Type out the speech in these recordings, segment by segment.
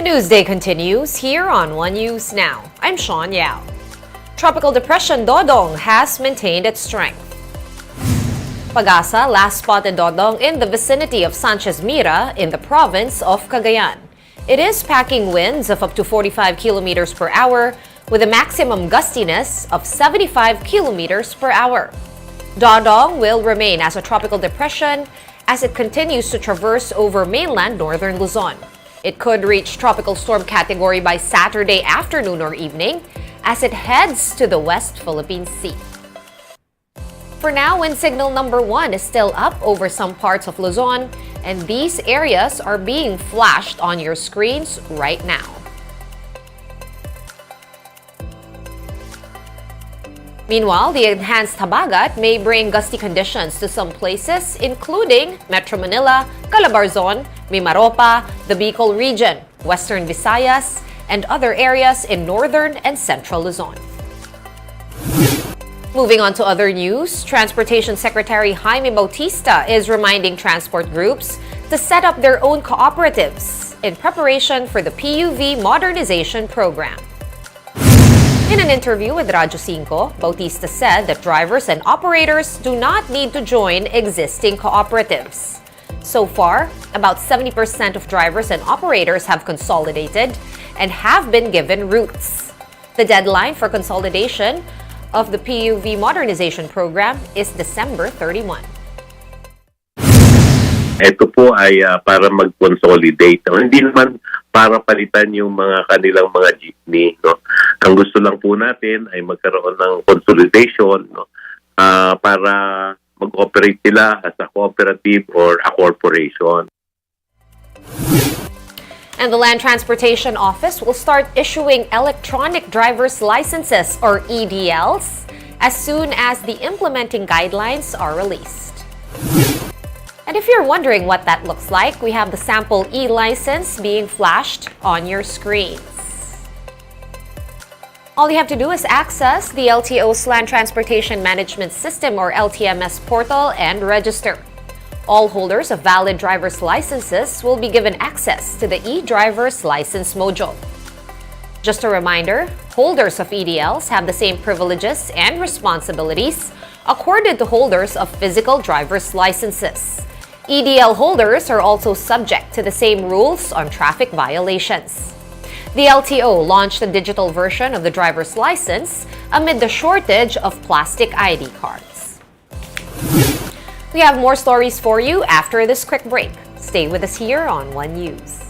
news day continues here on One News Now. I'm Sean Yao. Tropical Depression Dodong has maintained its strength. Pag-asa last spotted Dodong in the vicinity of Sanchez Mira in the province of Cagayan. It is packing winds of up to 45 kilometers per hour with a maximum gustiness of 75 kilometers per hour. Dodong will remain as a tropical depression as it continues to traverse over mainland northern Luzon. It could reach tropical storm category by Saturday afternoon or evening as it heads to the West Philippine Sea. For now, wind signal number 1 is still up over some parts of Luzon, and these areas are being flashed on your screens right now. Meanwhile, the enhanced habagat may bring gusty conditions to some places, including Metro Manila, Calabarzon, Mimaropa, the Bicol region, Western Visayas, and other areas in northern and central Luzon. Moving on to other news, Transportation Secretary Jaime Bautista is reminding transport groups to set up their own cooperatives in preparation for the PUV modernization program. In an interview with Radyo 5, Bautista said that drivers and operators do not need to join existing cooperatives. So far, about 70% of drivers and operators have consolidated and have been given routes. The deadline for consolidation of the PUV modernization program is December 31. Ito po ay para mag-consolidate. No? Hindi naman para palitan yung mga kanilang mga jeepney. No? Ang gusto lang po natin ay magkaroon ng consolidation, no? Para mag-operate sila as a cooperative or a corporation. And the Land Transportation Office will start issuing electronic driver's licenses or EDLs as soon as the implementing guidelines are released. And if you're wondering what that looks like, we have the sample e-license being flashed on your screens. All you have to do is access the LTO's Land Transportation Management System or LTMS portal and register. All holders of valid driver's licenses will be given access to the e-driver's license module. Just a reminder, holders of EDLs have the same privileges and responsibilities accorded to holders of physical driver's licenses. EDL holders are also subject to the same rules on traffic violations. The LTO launched a digital version of the driver's license amid the shortage of plastic ID cards. We have more stories for you after this quick break. Stay with us here on One News.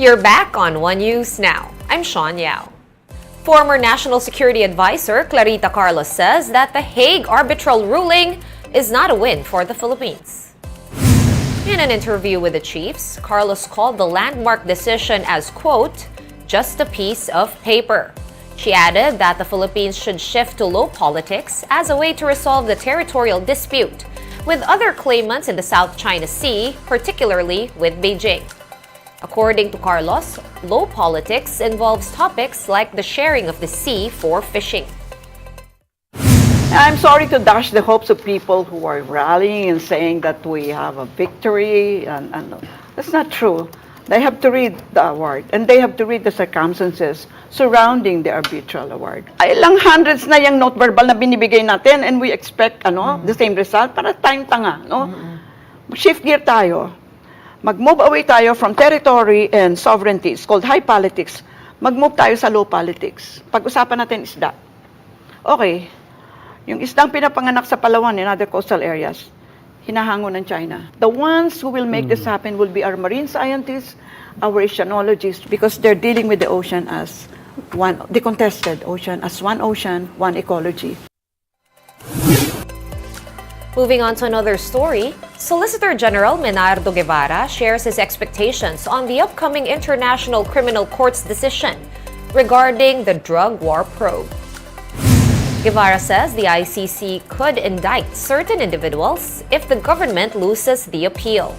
You're back on One News Now. I'm Sean Yao. Former National Security Advisor Clarita Carlos says that the Hague arbitral ruling is not a win for the Philippines. In an interview with the chiefs, Carlos called the landmark decision as, quote, just a piece of paper. She added that the Philippines should shift to low politics as a way to resolve the territorial dispute with other claimants in the South China Sea, particularly with Beijing. According to Carlos, low politics involves topics like the sharing of the sea for fishing. I'm sorry to dash the hopes of people who are rallying and saying that we have a victory. And that's not true. They have to read the award and they have to read the circumstances surrounding the arbitral award. Ay, ilang hundreds na yung note verbal na binibigay natin and we expect the same result para tayong tanga. No? Shift gear tayo. Mag-move away tayo from territory and sovereignty. It's called high politics. Mag-move tayo sa low politics. Pag-usapan natin isda. Okay. Yung isdang pinapanganak sa Palawan and other coastal areas, hinahango ng China. The ones who will make this happen will be our marine scientists, our oceanologists, because they're dealing with the ocean as one, the contested ocean, as one ocean, one ecology. Moving on to another story, Solicitor General Menardo Guevara shares his expectations on the upcoming International Criminal Court's decision regarding the drug war probe. Guevara says the ICC could indict certain individuals if the government loses the appeal.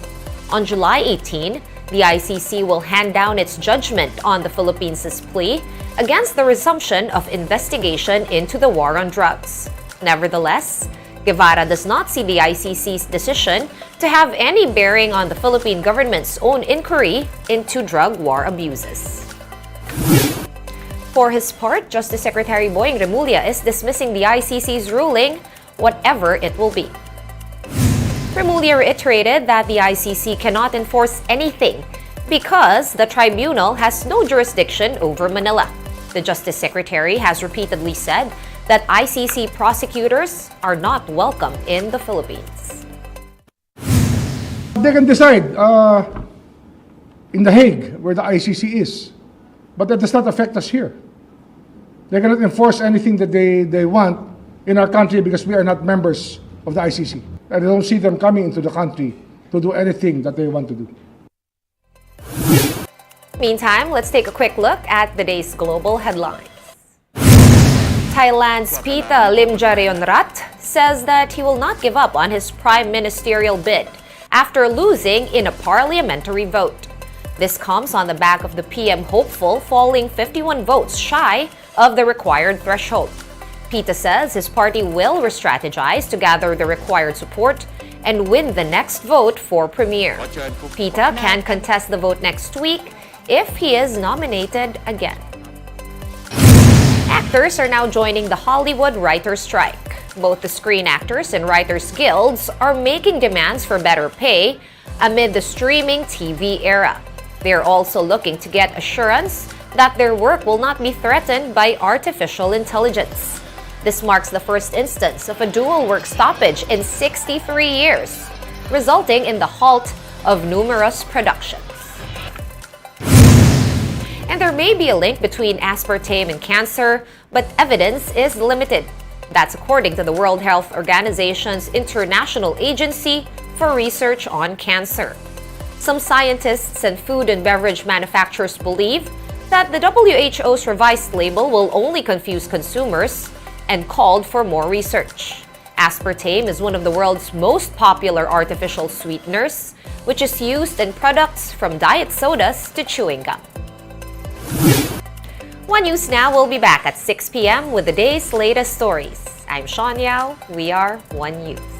On July 18, the ICC will hand down its judgment on the Philippines' plea against the resumption of investigation into the war on drugs. Nevertheless, Guevara does not see the ICC's decision to have any bearing on the Philippine government's own inquiry into drug war abuses. For his part, Justice Secretary Boying Remulla is dismissing the ICC's ruling, whatever it will be. Remulla reiterated that the ICC cannot enforce anything because the tribunal has no jurisdiction over Manila. The Justice Secretary has repeatedly said that ICC prosecutors are not welcome in the Philippines. They can decide in The Hague where the ICC is, but that does not affect us here. They cannot enforce anything that they want in our country because we are not members of the ICC. And I don't see them coming into the country to do anything that they want to do. Meantime, let's take a quick look at the day's global headlines. Thailand's Pita Limjaroenrat says that he will not give up on his prime ministerial bid after losing in a parliamentary vote. This comes on the back of the PM hopeful falling 51 votes shy of the required threshold. Pita says his party will re-strategize to gather the required support and win the next vote for premier. Pita can contest the vote next week if he is nominated again. Actors are now joining the Hollywood writers' strike. Both the Screen Actors and Writers Guilds are making demands for better pay amid the streaming TV era. They are also looking to get assurance that their work will not be threatened by artificial intelligence. This marks the first instance of a dual work stoppage in 63 years, resulting in the halt of numerous productions. And there may be a link between aspartame and cancer, but evidence is limited. That's according to the World Health Organization's International Agency for Research on Cancer. Some scientists and food and beverage manufacturers believe that the WHO's revised label will only confuse consumers and called for more research. Aspartame is one of the world's most popular artificial sweeteners, which is used in products from diet sodas to chewing gum. One News Now will be back at 6 p.m. with the day's latest stories. I'm Sean Yao. We are One News.